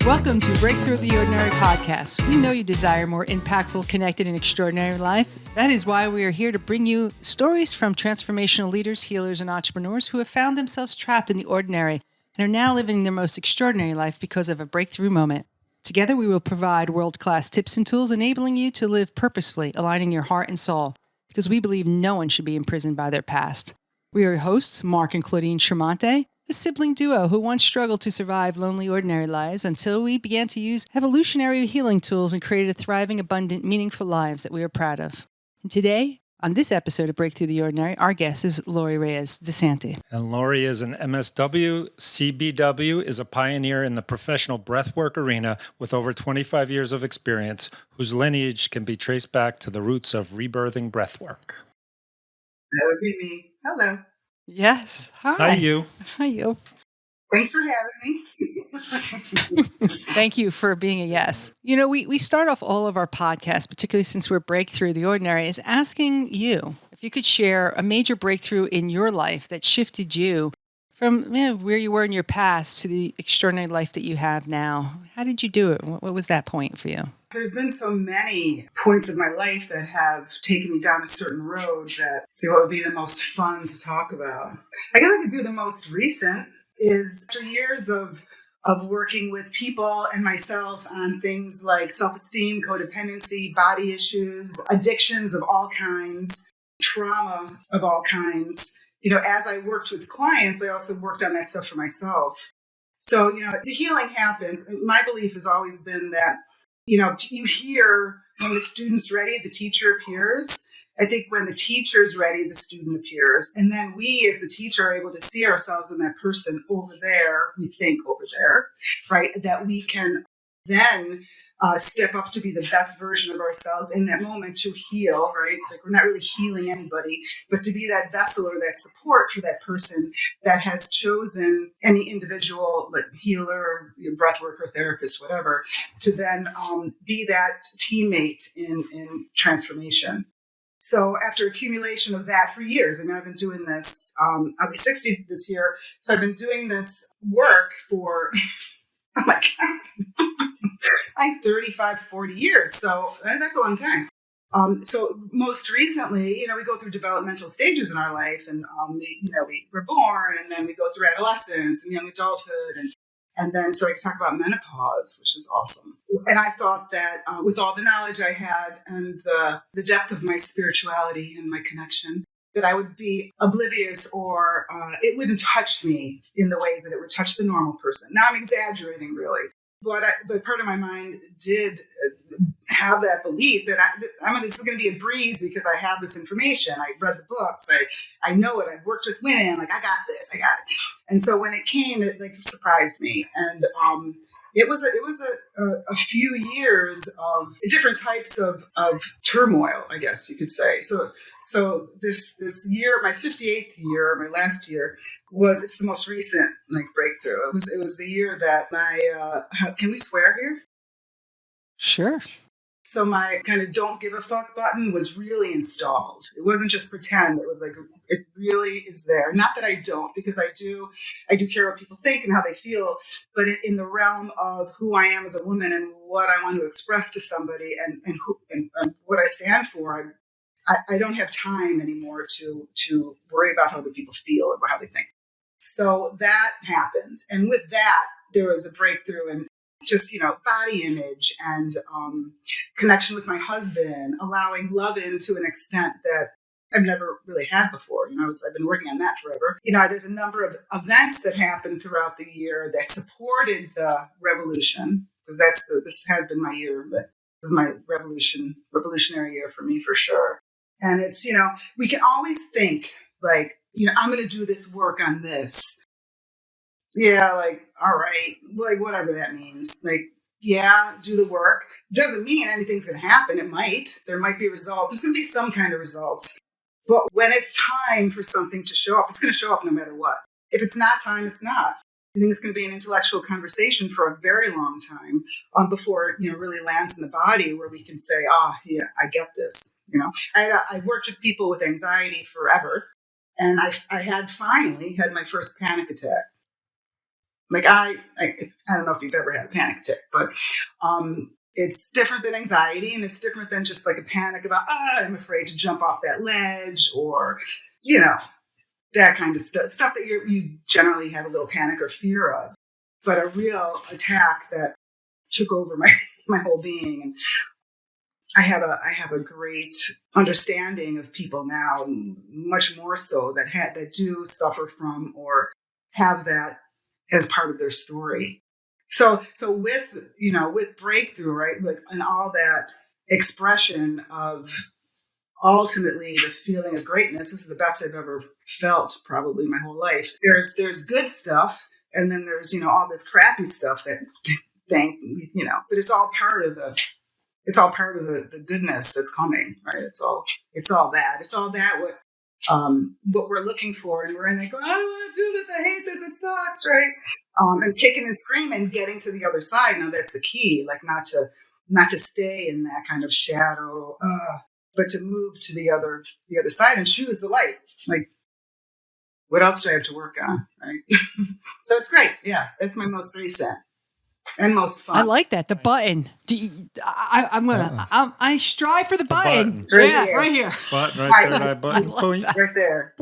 Welcome to Breakthrough the Ordinary podcast. We know you desire more impactful, connected, and extraordinary life. That is why we are here to bring you stories from transformational leaders, healers, and entrepreneurs who have found themselves trapped in the ordinary and are now living their most extraordinary life because of a breakthrough moment. Together, we will provide world-class tips and tools enabling you to live purposefully, aligning your heart and soul, because we believe no one should be imprisoned by their past. We are your hosts, Mark and Claudine Tremonte, a sibling duo who once struggled to survive lonely, ordinary lives until we began to use evolutionary healing tools and created thriving, abundant, meaningful lives that we are proud of. And today, on this episode of Breakthrough the Ordinary, our guest is Reyes DeSanti. And Lori is an MSW, CBW, is a pioneer in the professional breathwork arena with over 25 years of experience, whose lineage can be traced back to the roots of rebirthing breathwork. That would be me. Hello. Yes. Hi. Hi, you. Hi, you. Thanks for having me. Thank you for being a yes. You know, we start off all of our podcasts, particularly since we're Breakthrough the Ordinary, is asking you if you could share a major breakthrough in your life that shifted you from where you were in your past to the extraordinary life that you have now. How did you do it? What was that point for you? There's been so many points of my life that have taken me down a certain road that what would be the most fun to talk about. I guess I could do the most recent is after years of working with people and myself on things like self-esteem, codependency, body issues, addictions of all kinds, trauma of all kinds. You know, as I worked with clients, I also worked on that stuff for myself. So, the healing happens. My belief has always been that, you hear when the student's ready, the teacher appears. I think when the teacher's ready, the student appears. And then we, as the teacher, are able to see ourselves in that person over there, we think over there, right? That we can then step up to be the best version of ourselves in that moment to heal, right? Like we're not really healing anybody, but to be that vessel or that support for that person that has chosen any individual, like healer, breathwork or therapist, whatever, to then be that teammate in transformation. So after accumulation of that for years, and I've been doing this, I'll be 60 this year. So I've been doing this work for, oh my God, like 35, 40 years. So that's a long time. So most recently, we go through developmental stages in our life, and we're born, and then we go through adolescence and young adulthood, and then so I could talk about menopause, which was awesome. And I thought that with all the knowledge I had and the depth of my spirituality and my connection, that I would be oblivious or it wouldn't touch me in the ways that it would touch the normal person. Now I'm exaggerating, really. But part of my mind did have that belief that this is going to be a breeze because I have this information. I read the books. I know it. I've worked with women. Like, I got this. I got it. And so when it came, it surprised me. And it was a few years of different types of turmoil, I guess you could say. So this year, my 58th year, my last year, it's the most recent breakthrough. It was the year that my can we swear here? Sure. So my kind of don't give a fuck button was really installed. It wasn't just pretend. It was like, it really is there. Not that I don't, because I do care what people think and how they feel, but in the realm of who I am as a woman and what I want to express to somebody and what I stand for, I don't have time anymore to worry about how the people feel or how they think. So that happened. And with that, there was a breakthrough in just, body image and connection with my husband, allowing love in to an extent that I've never really had before. I've been working on that forever. There's a number of events that happened throughout the year that supported the revolution, because this has been my year, but this is my revolutionary year for me for sure. And it's, we can always think like, I'm going to do this work on this. Yeah, like, all right, like whatever that means. Like, yeah, do the work. Doesn't mean anything's going to happen. It might. There might be results. There's going to be some kind of results. But when it's time for something to show up, it's going to show up no matter what. If it's not time, it's not. I think it's going to be an intellectual conversation for a very long time before it really lands in the body, where we can say, yeah, I get this. I worked with people with anxiety forever, and I had finally had my first panic attack. Like I don't know if you've ever had a panic attack, but it's different than anxiety, and it's different than just like a panic about, I'm afraid to jump off that ledge, or, that kind of stuff that you generally have a little panic or fear of. But a real attack that took over my whole being. And I have a great understanding of people now, much more so that do suffer from or have that as part of their story. So with breakthrough, right, like, and all that expression of ultimately the feeling of greatness. This is the best I've ever felt probably my whole life. There's good stuff, and then there's all this crappy stuff that but it's all part of the goodness that's coming, right? It's all that what we're looking for, and we're in there going, I don't want to do this, I hate this, it sucks, right? And kicking and screaming, getting to the other side. Now that's the key, like not to stay in that kind of shadow, but to move to the other side and choose the light. Like, what else do I have to work on, right? So it's great. Yeah, it's my most recent and most fun. I like that. The button. I strive for the button. Right here. Button right there. That button. Right there.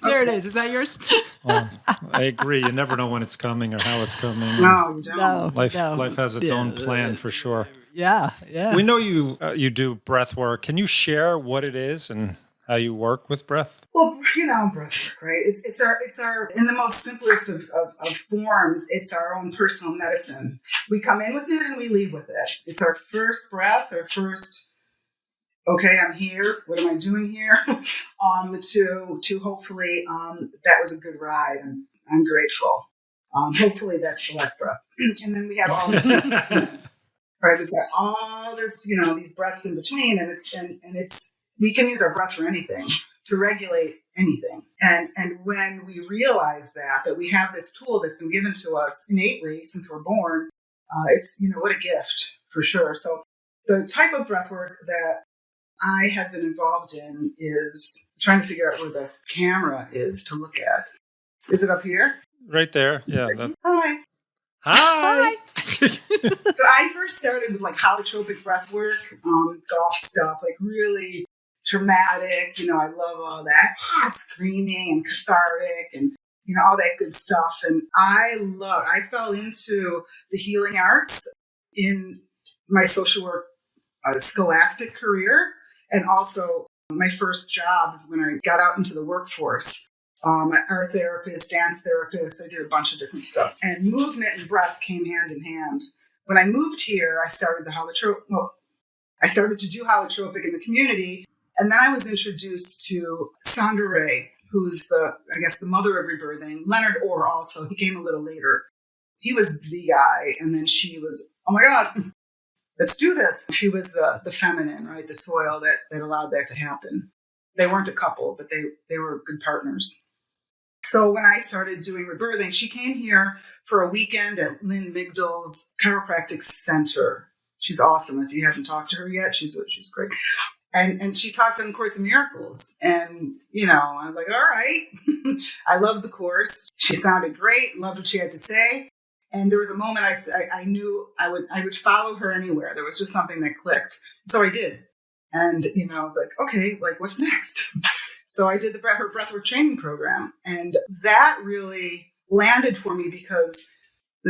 There it is. Is that yours? I agree. You never know when it's coming or how it's coming. No, you don't. Life has its own plan for sure. Yeah. We know you do breath work. Can you share what it is and how you work with breath? Well, breath work, right? It's our in the most simplest of forms, it's our own personal medicine. We come in with it and we leave with it. It's our first breath, okay, I'm here. What am I doing here? To hopefully, that was a good ride, and I'm grateful. Hopefully that's the last breath. And then we have all this, right? We've got all this, these breaths in between, and it's we can use our breath for anything, to regulate anything. And when we realize that we have this tool that's been given to us innately since we're born, it's, what a gift for sure. So the type of breath work that I have been involved in is trying to figure out where the camera is to look at. Is it up here? Right there. Yeah. Hi. So I first started with like holotropic breath work, golf stuff, like really dramatic, I love all that screaming and cathartic and, all that good stuff. And I fell into the healing arts in my social work scholastic career, and also my first jobs when I got out into the workforce. Art therapist, dance therapist, I did a bunch of different stuff. And movement and breath came hand in hand. When I moved here, I started to do holotropic in the community. And then I was introduced to Sandra Ray, who's the mother of rebirthing. Leonard Orr also, he came a little later. He was the guy. And then she was, oh my God, let's do this. She was the feminine, right? The soil that allowed that to happen. They weren't a couple, but they were good partners. So when I started doing rebirthing, she came here for a weekend at Lynn Migdal's Chiropractic Center. She's awesome. If you haven't talked to her yet, she's great. And she talked on Course in Miracles. And, I was like, all right. I loved the course. She sounded great. Loved what she had to say. And there was a moment I knew I would follow her anywhere. There was just something that clicked. So I did. And, okay, what's next? So I did her breathwork training program. And that really landed for me because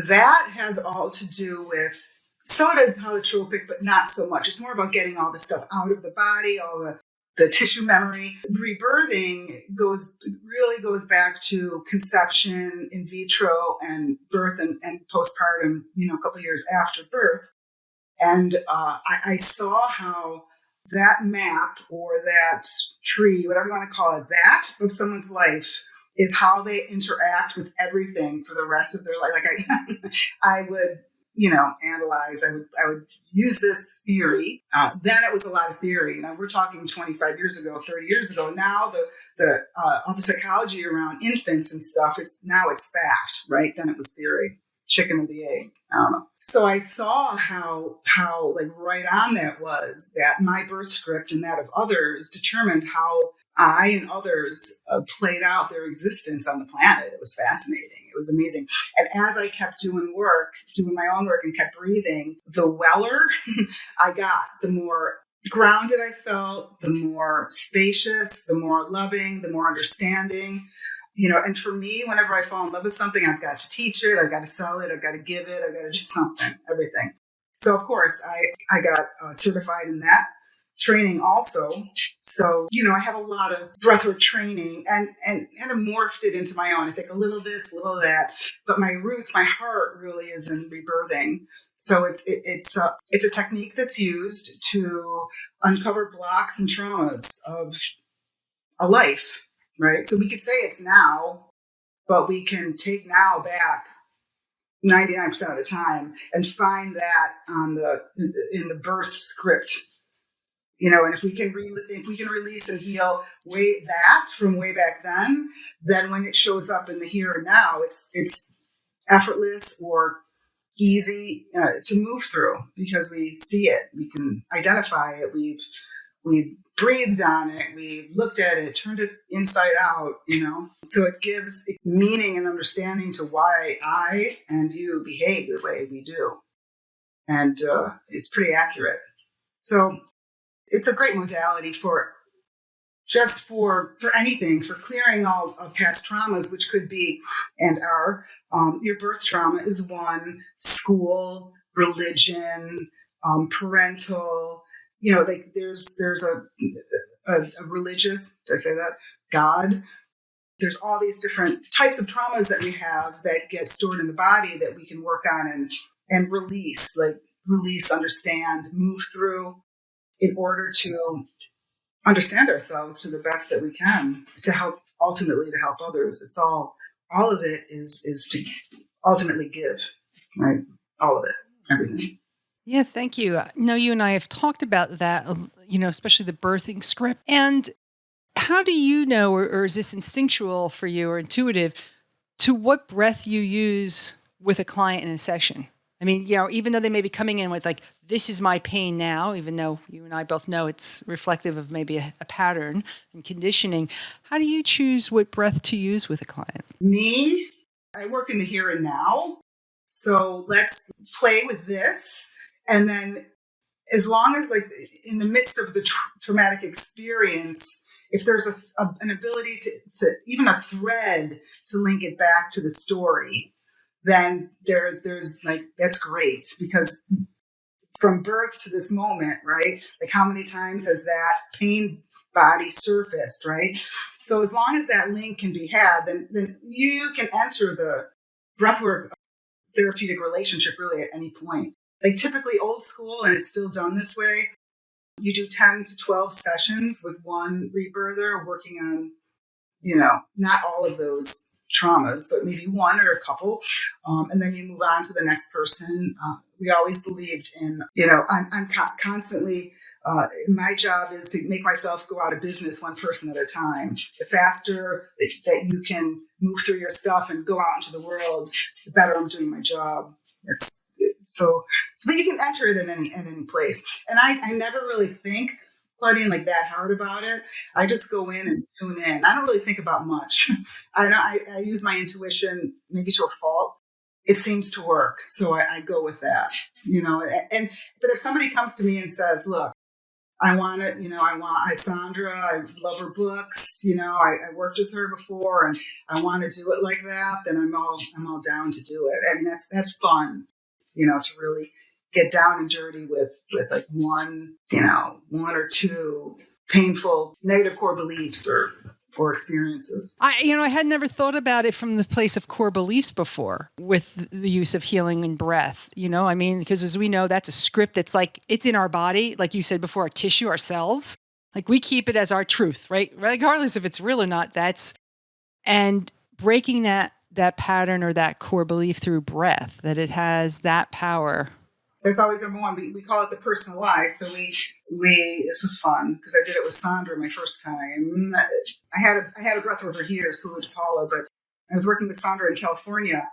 that has all to do with, so does holotropic, but not so much. It's more about getting all the stuff out of the body, all the tissue memory. Rebirthing goes back to conception, in vitro, and birth and postpartum, a couple of years after birth. And I saw how that map or that tree, whatever you want to call it, that of someone's life is how they interact with everything for the rest of their life. Like I would, analyze, I would use this theory. Then it was a lot of theory. We're talking 25 years ago, 30 years ago. Now all the psychology around infants and stuff, it's fact, right? Then it was theory. Chicken or the egg. I don't know. So I saw how like right on that was that my birth script and that of others determined how I and others played out their existence on the planet. It was fascinating. It was amazing. And as I kept doing my own work and kept breathing, the weller I got, the more grounded I felt, the more spacious, the more loving, the more understanding. And for me, whenever I fall in love with something, I've got to teach it, I've got to sell it, I've got to give it, I've got to do something, everything. So of course, I got certified in that training also. So, I have a lot of breathwork training and kind of morphed it into my own. I take a little of this, a little of that, but my roots, my heart really is in rebirthing. So it's a technique that's used to uncover blocks and traumas of a life, right? So we could say it's now, but we can take now back 99% of the time and find that in the birth script. And if we can release and heal from way back then when it shows up in the here and now, it's effortless or easy to move through because we see it, we can identify it, we've breathed on it, we've looked at it, turned it inside out, So it gives meaning and understanding to why I and you behave the way we do. And it's pretty accurate. So it's a great modality for anything, for clearing all of past traumas, which could be and are. Your birth trauma is one, school, religion, parental, like there's a religious, did I say that? God. There's all these different types of traumas that we have that get stored in the body that we can work on and release, understand, move through in order to understand ourselves to the best that we can to help others. It's all of it is to ultimately give, right? All of it, everything. Yeah, thank you. No, you and I have talked about that, especially the birthing script. And how do you know, or is this instinctual for you or intuitive, to what breath you use with a client in a session? I mean, even though they may be coming in with this is my pain now, even though you and I both know it's reflective of maybe a pattern and conditioning, how do you choose what breath to use with a client? Me, I work in the here and now. So let's play with this. And then as long as in the midst of the traumatic experience, if there's an ability to even a thread to link it back to the story, then there's that's great, because from birth to this moment, right? How many times has that pain body surfaced, right? So as long as that link can be had, then you can enter the breathwork therapeutic relationship really at any point. Typically old school, and it's still done this way, you do 10 to 12 sessions with one rebirther working on, not all of those traumas, but maybe one or a couple. And then you move on to the next person. We always believed in, I'm constantly, my job is to make myself go out of business one person at a time. The faster that you can move through your stuff and go out into the world, the better I'm doing my job. So you can enter it in any place. And I never really think, Claudine, that hard about it. I just go in and tune in. I don't really think about much. I use my intuition maybe to a fault. It seems to work. So I go with that, but if somebody comes to me and says, look, I want it, I want Isandra, I love her books, I worked with her before and I want to do it like that, then I'm all down to do it. And that's fun, to really get down and dirty with one or two painful negative core beliefs or experiences. I had never thought about it from the place of core beliefs before with the use of healing and breath, because as we know, that's a script that's it's in our body. Like you said before, our tissue, our cells, we keep it as our truth, right? Regardless if it's real or not, and breaking that pattern or that core belief through breath, that it has that power. That's always number one. We call it the personal I. So this was fun because I did it with Sandra my first time. I had a breathworker here, Sula DePaula, but I was working with Sandra in California,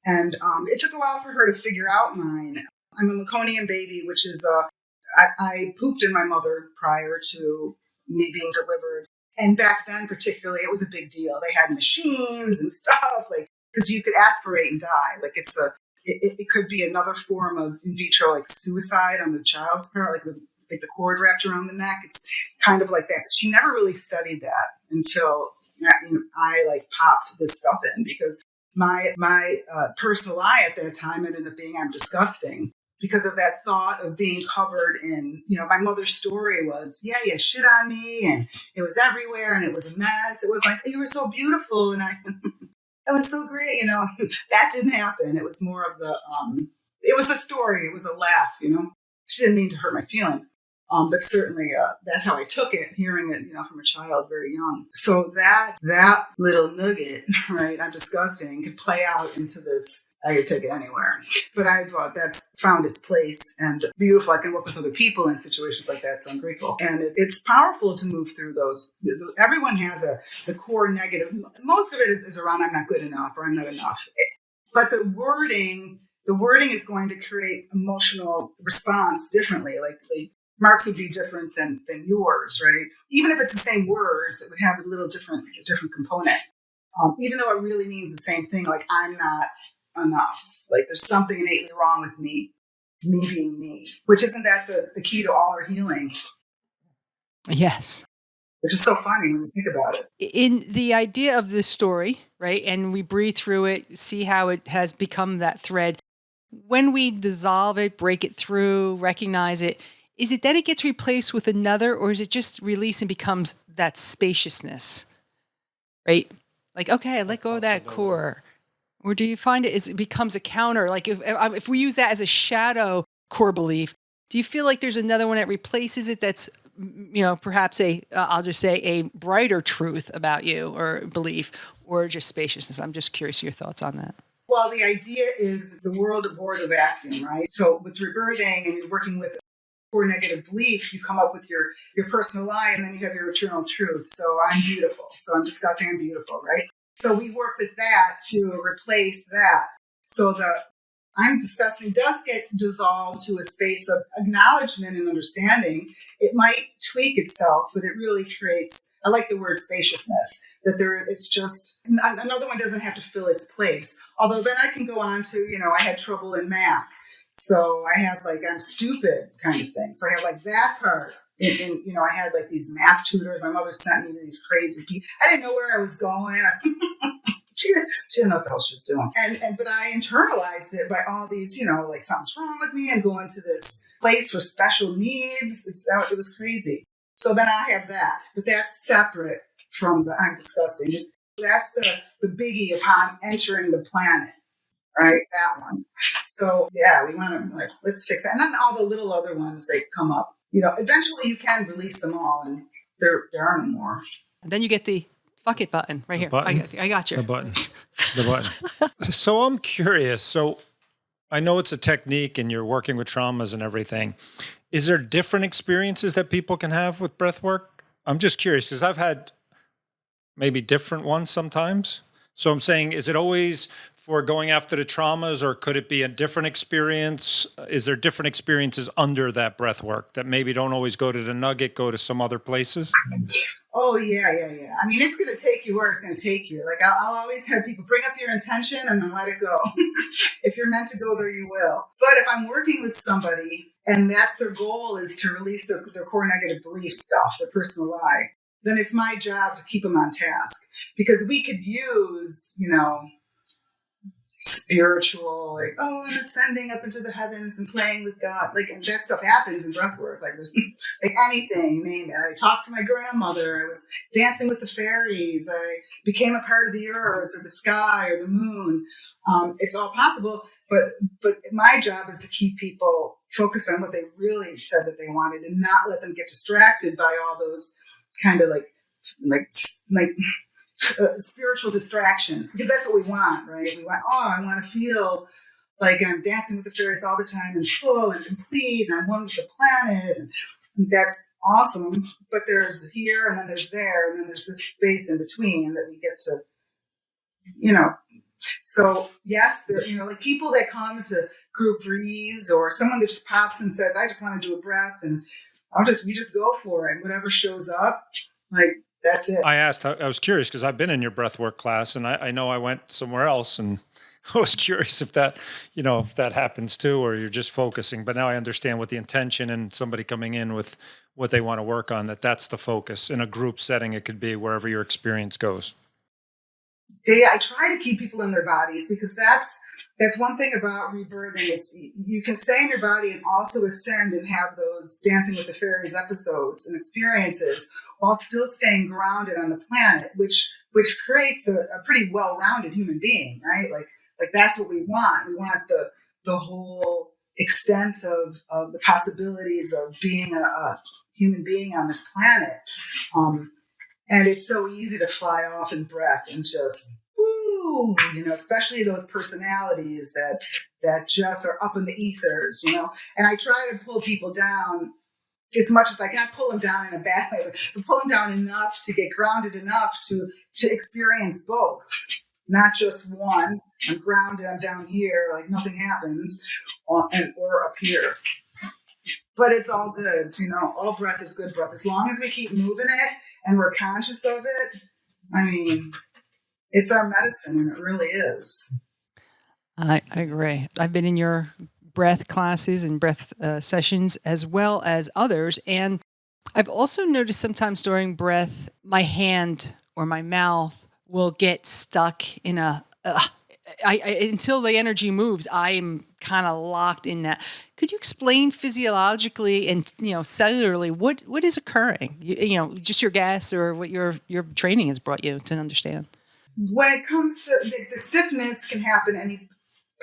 and it took a while for her to figure out mine. I'm a meconium baby, which is I pooped in my mother prior to me being delivered, And back then, particularly, it was a big deal. They had machines and stuff, like, because you could aspirate and die. Like, it could be another form of in vitro, like suicide on the child's part, like the cord wrapped around the neck. It's kind of like that. But she never really studied that until I like popped this stuff in, because my personal lie at that time ended up being I'm disgusting, because of that thought of being covered in, my mother's story was, yeah, you shit on me and it was everywhere and it was a mess. It was like, you were so beautiful and it was so great, that didn't happen. It was more of it was a story. It was a laugh, She didn't mean to hurt my feelings. But certainly that's how I took it, hearing it, from a child very young. So that little nugget, right, I'm disgusting, could play out into this, I could take it anywhere. But I thought that's found its place and beautiful. I can work with other people in situations like that, so I'm grateful. And it's powerful to move through those. Everyone has the core negative. Most of it is around I'm not good enough or I'm not enough. But the wording is going to create emotional response differently. Like Mark's would be different than yours, right? Even if it's the same words, it would have a little different component. Even though it really means the same thing, like I'm not enough. Like there's something innately wrong with me being me, which isn't that the key to all our healing? Yes. Which is so funny when you think about it. In the idea of this story, right, and we breathe through it, see how it has become that thread. When we dissolve it, break it through, recognize it, is it that it gets replaced with another, or is it just release and becomes that spaciousness, right? Like, okay, I let go of that core. Or do you find it becomes a counter? Like if we use that as a shadow core belief, do you feel like there's another one that replaces it that's, perhaps I'll just say a brighter truth about you or belief, or just spaciousness? I'm just curious your thoughts on that. Well, the idea is the world abhors a vacuum, right? So with rebirthing and you're working with core negative belief, you come up with your personal lie, and then you have your eternal truth. So I'm beautiful. So I'm disgusting, I'm beautiful, right? So we work with that to replace that. So the I'm disgusting does get dissolved to a space of acknowledgement and understanding. It might tweak itself, but it really creates, I like the word spaciousness, that it's just, another one doesn't have to fill its place. Although then I can go on to, I had trouble in math. So I have I'm stupid kind of thing. So I have that part. And I had these math tutors. My mother sent me to these crazy people. I didn't know where I was going. She didn't know what the hell she was doing. But I internalized it by all these, something's wrong with me. I'm going to this place for special needs. It was crazy. So then I have that. But that's separate from the I'm disgusting. That's the biggie upon entering the planet. Right, that one. So yeah, we want to let's fix that, and then all the little other ones they come up. Eventually you can release them all, and there are no more. And then you get the fuck it button right here. Button. I got you. The button. So I'm curious. So I know it's a technique, and you're working with traumas and everything. Is there different experiences that people can have with breath work? I'm just curious because I've had maybe different ones sometimes. So I'm saying, is it always for going after the traumas, or could it be a different experience? Is there different experiences under that breath work that maybe don't always go to the nugget, go to some other places? Oh, yeah. I mean, it's going to take you where it's going to take you. I'll always have people bring up your intention and then let it go. If you're meant to go there, you will. But if I'm working with somebody and that's their goal is to release their core negative belief stuff, their personal lie, then it's my job to keep them on task. Because we could use, spiritual, I'm ascending up into the heavens and playing with God. And that stuff happens in breathwork. There's anything, name it. I talked to my grandmother. I was dancing with the fairies. I became a part of the earth or the sky or the moon. It's all possible. But my job is to keep people focused on what they really said that they wanted and not let them get distracted by all those kind of spiritual distractions, because that's what we want, right? We want, I want to feel like I'm dancing with the fairies all the time and full and complete and I'm one with the planet. And that's awesome. But there's here and then there's there and then there's this space in between that we get to, So yes, there, people that come to group breathes or someone that just pops and says, I just want to do a breath and we just go for it. Whatever shows up, That's it. I was curious because I've been in your breathwork class, and I know I went somewhere else, and I was curious if that, if that happens too, or you're just focusing. But now I understand what the intention and somebody coming in with what they want to work on, that's the focus. In a group setting, it could be wherever your experience goes. I try to keep people in their bodies because that's one thing about rebirthing. It's you can stay in your body and also ascend and have those Dancing with the Fairies episodes and experiences while still staying grounded on the planet, which creates a pretty well-rounded human being, right? Like that's what we want. We want the whole extent of the possibilities of being a human being on this planet. And it's so easy to fly off in breath and just, woo, especially those personalities that just are up in the ethers, And I try to pull people down as much as I can. Pull them down in a bad way, but pull them down enough to get grounded enough to experience both, not just one. I'm grounded, I'm down here, like nothing happens, or up here. But it's all good, all breath is good breath. As long as we keep moving it and we're conscious of it, I mean, it's our medicine, and it really is. I agree. I've been in your breath classes and breath sessions as well as others. And I've also noticed sometimes during breath, my hand or my mouth will get stuck in until the energy moves, I am kind of locked in that. Could you explain physiologically and cellularly what is occurring? Just your guess or what your training has brought you to understand. When it comes to the stiffness, can happen any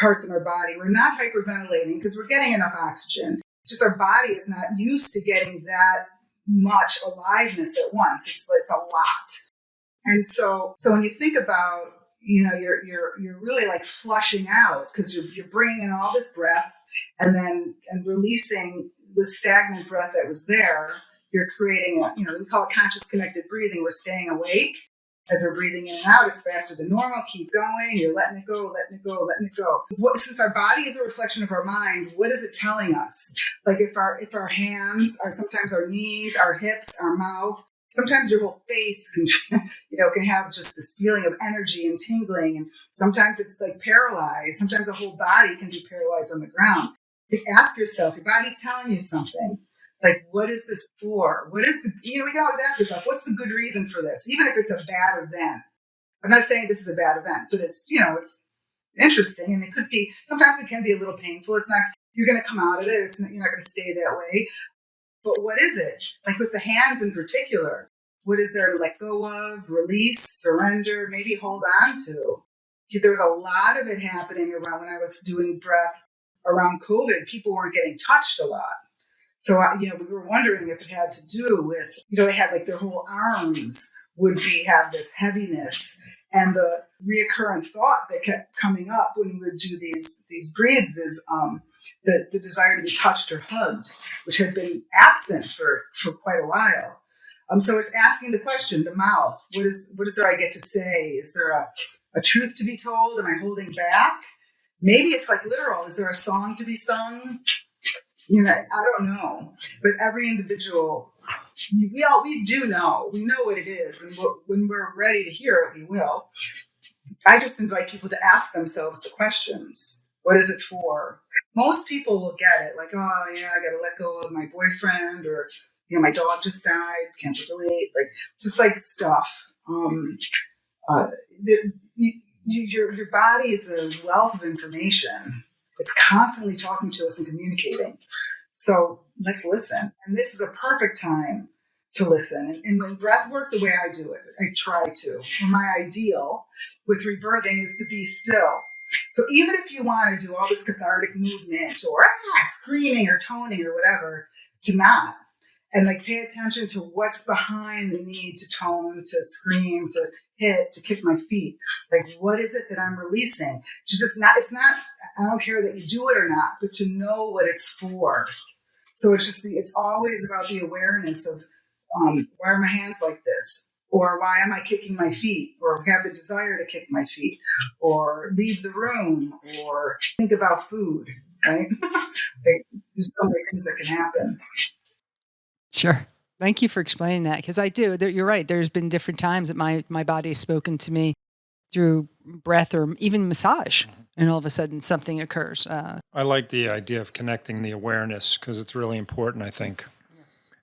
parts of our body. We're not hyperventilating because we're getting enough oxygen. Just our body is not used to getting that much aliveness at once. It's a lot, and so when you think about you're really like flushing out because you're bringing in all this breath and releasing the stagnant breath that was there. You're creating we call it conscious connected breathing. We're staying awake as we're breathing in and out. It's faster than normal. Keep going. You're letting it go, letting it go, letting it go. Since our body is a reflection of our mind, what is it telling us? Like if our hands are sometimes our knees, our hips, our mouth. Sometimes your whole face can have just this feeling of energy and tingling. And sometimes it's like paralyzed. Sometimes the whole body can be paralyzed on the ground. Ask yourself, your body's telling you something. Like, what is this for? What is we can always ask yourself, what's the good reason for this? Even if it's a bad event. I'm not saying this is a bad event, but it's, it's interesting. And it could be, sometimes it can be a little painful. It's not, you're going to come out of it. You're not going to stay that way. But what is it? Like with the hands in particular, what is there to let go of, release, surrender, maybe hold on to? There's a lot of it happening around when I was doing breath around COVID. People weren't getting touched a lot. So, we were wondering if it had to do with, they had like their whole arms would have this heaviness. And the reoccurrent thought that kept coming up when we would do these breathes is the desire to be touched or hugged, which had been absent for quite a while. So it's asking the question, the mouth, what is there I get to say? Is there a truth to be told? Am I holding back? Maybe it's like literal. Is there a song to be sung? I don't know. But every individual, we do know. We know what it is. And when we're ready to hear it, we will. I just invite people to ask themselves the questions. What is it for? Most people will get it. Like, oh, yeah, I got to let go of my boyfriend, or, my dog just died, can't relate. Like, just like stuff. Your body is a wealth of information. It's constantly talking to us and communicating. So let's listen. And this is a perfect time to listen. And when breath work, the way I do it, I try to. Or my ideal with rebirthing is to be still. So even if you want to do all this cathartic movement or screaming or toning or whatever, to not. And like pay attention to what's behind the need to tone, to scream, to hit, to kick my feet. Like, what is it that I'm releasing? It's not, I don't care that you do it or not, but to know what it's for. So it's always about the awareness of, why are my hands like this? Or why am I kicking my feet? Or have the desire to kick my feet? Or leave the room? Or think about food, right? There's so many things that can happen. Sure. Thank you for explaining that, because I do. You're right. There's been different times that my body has spoken to me through breath or even massage, and all of a sudden something occurs. I like the idea of connecting the awareness because it's really important, I think.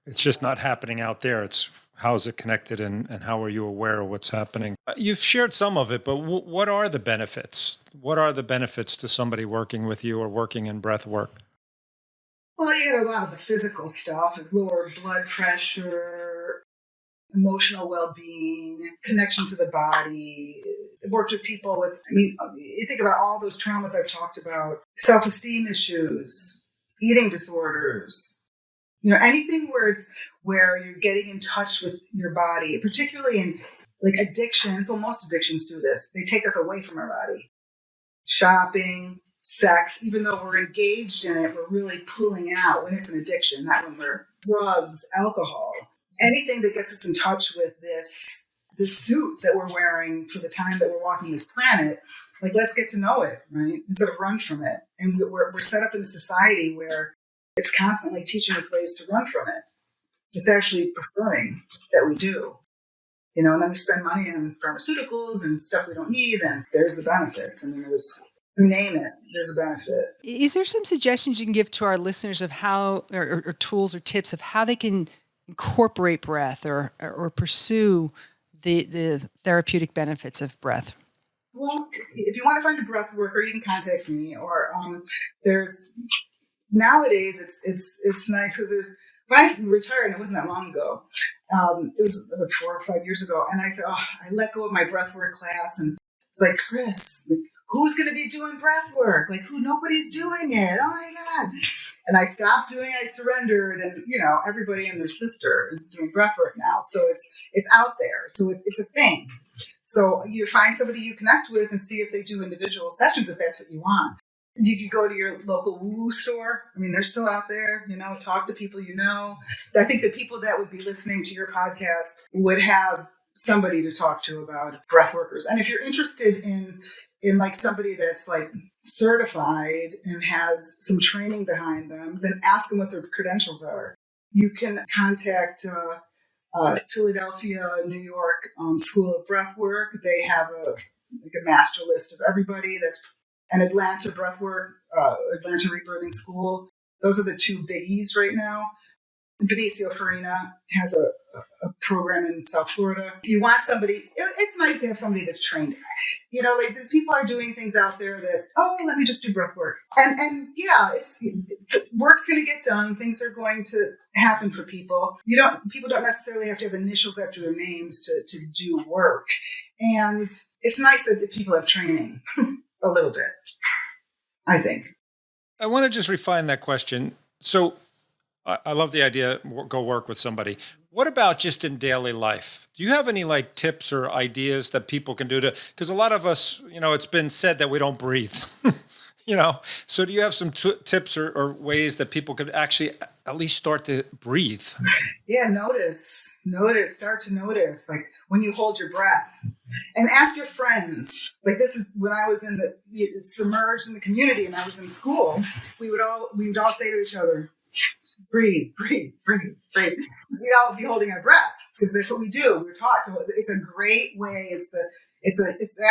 It's just not happening out there. It's how is it connected and how are you aware of what's happening? You've shared some of it, but what are the benefits? What are the benefits to somebody working with you or working in breath work? Well, you get a lot of the physical stuff. It's lower blood pressure, emotional well-being, connection to the body. I've worked with people with, you think about all those traumas I've talked about, self-esteem issues, eating disorders, anything where you're getting in touch with your body, particularly in like addictions. Well, most addictions do this. They take us away from our body. Shopping, sex, even though we're engaged in it, we're really pulling out when it's an addiction, not when we're drugs, alcohol, anything that gets us in touch with this suit that we're wearing for the time that we're walking this planet. Like, let's get to know it, right? Instead of run from it. And we're set up in a society where it's constantly teaching us ways to run from it. It's actually preferring that we do. And then we spend money on pharmaceuticals and stuff we don't need, and there's the benefits. And then you name it, there's a benefit. Is there some suggestions you can give to our listeners of how, or tools or tips of how they can incorporate breath or pursue the therapeutic benefits of breath? Well, if you want to find a breath worker, you can contact me. Or there's nowadays it's nice because when I retired, and it wasn't that long ago. It was about 4 or 5 years ago, and I said, I let go of my breathwork class, and it's like, Chris, who's going to be doing breathwork? Nobody's doing it. Oh my God. And I stopped doing it. I surrendered, and everybody and their sister is doing breathwork now. So it's out there. So it's a thing. So you find somebody you connect with and see if they do individual sessions, if that's what you want. You could go to your local woo-woo store. They're still out there, talk to people I think the people that would be listening to your podcast would have somebody to talk to about breath workers. And if you're interested in like somebody that's like certified and has some training behind them, then ask them what their credentials are. You can contact Philadelphia, New York School of Breathwork. They have a master list of everybody that's an Atlanta Breathwork, Atlanta Rebirthing School. Those are the two biggies right now. Benicio Farina has a program in South Florida. If you want somebody, it's nice to have somebody that's trained. People are doing things out there that, let me just do breath work. And yeah, work's going to get done. Things are going to happen for people. People don't necessarily have to have initials after their names to do work. And it's nice that people have training a little bit, I think. I want to just refine that question. So I love the idea, go work with somebody. What about just in daily life? Do you have any tips or ideas that people can do because a lot of us, it's been said that we don't breathe, so do you have some tips or ways that people could actually at least start to breathe? Yeah, start to notice, when you hold your breath, and ask your friends. This is when I was submerged in the community and I was in school, we would all say to each other, breathe, breathe, breathe, breathe. We'd all be holding our breath because that's what we do. We're taught to. It's a great way. It's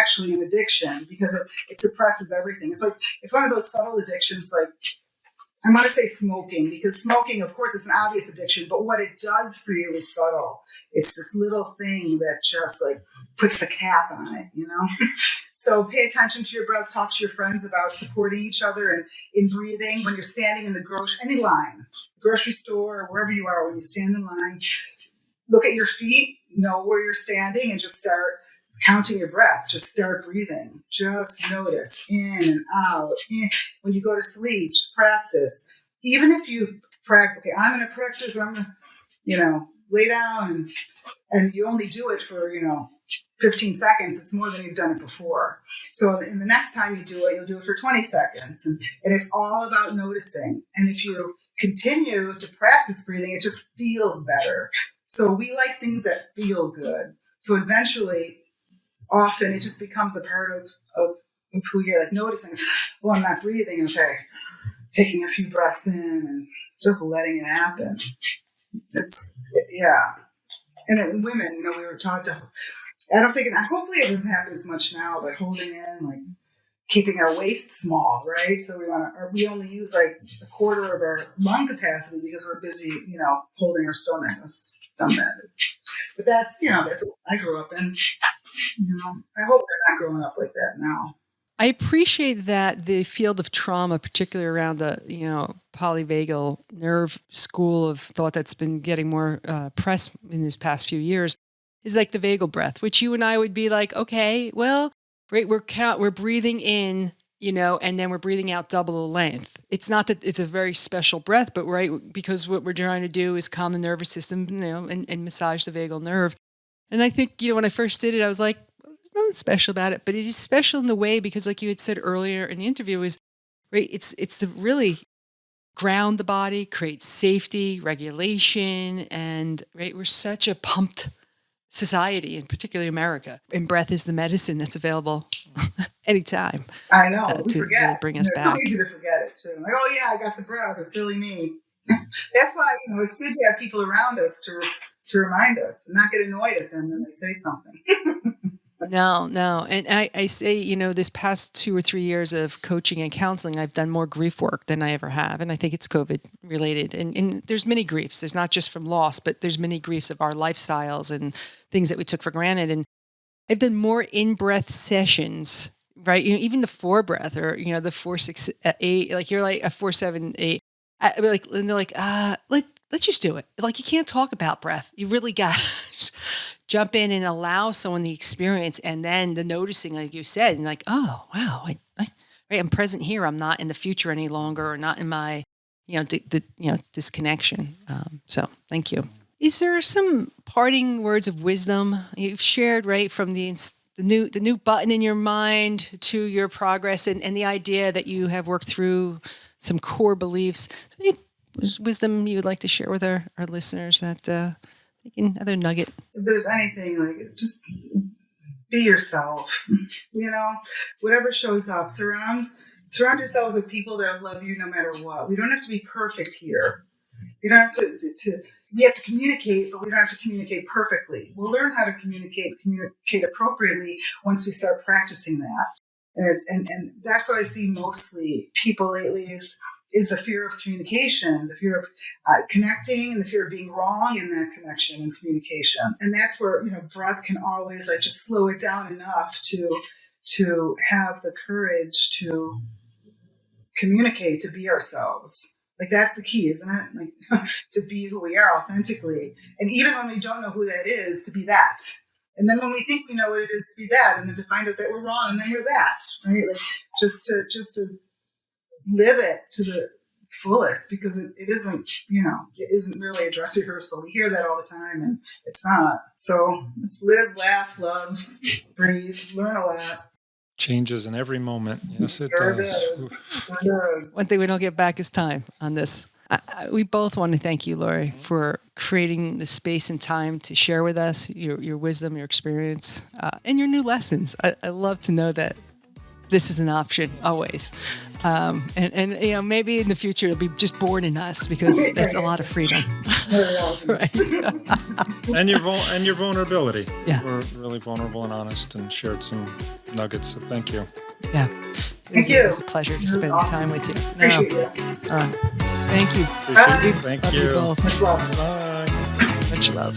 actually an addiction because it suppresses everything. It's one of those subtle addictions. I want to say smoking, because smoking, of course, is an obvious addiction, but what it does for you is subtle. It's this little thing that just puts the cap on it, So pay attention to your breath, talk to your friends about supporting each other and in breathing. When you're standing in any line, grocery store, or wherever you are, when you stand in line, look at your feet, know where you're standing, and just start counting your breath. Just start breathing. Just notice in and out. When you go to sleep, just practice. Even if you practice, okay, I'm going to practice, I'm going to, lay down and you only do it for, 15 seconds. It's more than you've done it before. So in the next time you do it, you'll do it for 20 seconds. And it's all about noticing. And if you continue to practice breathing, it just feels better. So we like things that feel good. So eventually, often it just becomes a part of who you're noticing, I'm not breathing. Okay. Taking a few breaths in and just letting it happen. Yeah. And in women, we were taught to, hopefully it doesn't happen as much now, but holding in, like keeping our waist small, right? So we only use like a quarter of our lung capacity because we're busy, holding our stomach. But that's what I grew up in. I hope they're not growing up like that now. I appreciate that the field of trauma, particularly around the, polyvagal nerve school of thought that's been getting more press in these past few years, is like the vagal breath, which you and I would be like, okay, well, right, we're breathing in, and then we're breathing out double the length. It's not that it's a very special breath, but right, because what we're trying to do is calm the nervous system, and massage the vagal nerve. And I think, when I first did it, I was like, there's nothing special about it, but it is special in the way because, like you had said earlier in the interview, is right. It's to really ground the body, create safety, regulation, and right. We're such a pumped society, and particularly America, and breath is the medicine that's available anytime. I know to forget. Really bring us back. It's so easy to forget it too. Like, oh yeah, I got the breath. Or silly me. That's why it's good to have people around us to remind us and not get annoyed at them when they say something. No. And I say, this past 2 or 3 years of coaching and counseling, I've done more grief work than I ever have. And I think it's COVID related. And there's many griefs. There's not just from loss, but there's many griefs of our lifestyles and things that we took for granted. And I've done more in-breath sessions, right? Even the 4 breath or, the 4, 6, 8, like you're like a 4, 7, 8. And they're like, let's just do it. Like, you can't talk about breath. You really got to jump in and allow someone the experience, and then the noticing, like you said, and like, oh wow, I'm present here. I'm not in the future any longer, or not in my, disconnection. So thank you. Is there some parting words of wisdom you've shared, right, from the new button in your mind to your progress and the idea that you have worked through some core beliefs? Any wisdom you would like to share with our listeners that? Another nugget. If there's anything, like, just be yourself. Whatever shows up, surround yourselves with people that love you no matter what. We don't have to be perfect here. You don't have to. We have to communicate, but we don't have to communicate perfectly. We'll learn how to communicate appropriately once we start practicing that. And that's what I see mostly people lately is the fear of communication, the fear of connecting, and the fear of being wrong in that connection and communication. And that's where, breath can always just slow it down enough to have the courage to communicate, to be ourselves. Like, that's the key, isn't it? Like, to be who we are authentically. And even when we don't know who that is, to be that. And then when we think we know what it is, to be that. And then to find out that we're wrong, and then we're that, right? Like, just to live it to the fullest, because it isn't, it isn't really a dress rehearsal. We hear that all the time, and it's not. So just live, laugh, love, breathe, learn a lot. Changes in every moment. Yes, it Sure does. does. One thing we don't get back is time on this. We both want to thank you, Lori, for creating the space and time to share with us your wisdom, your experience, and your new lessons. I love to know that this is an option always. And maybe in the future it'll be just born in us, because that's a lot of freedom. Right. and your vulnerability. Yeah. We're really vulnerable and honest, and shared some nuggets. So thank you. Yeah. It was a pleasure to spend time with you. Appreciate you. Thank you. Appreciate you. Thank Love you. both. Much love. Bye. Much love.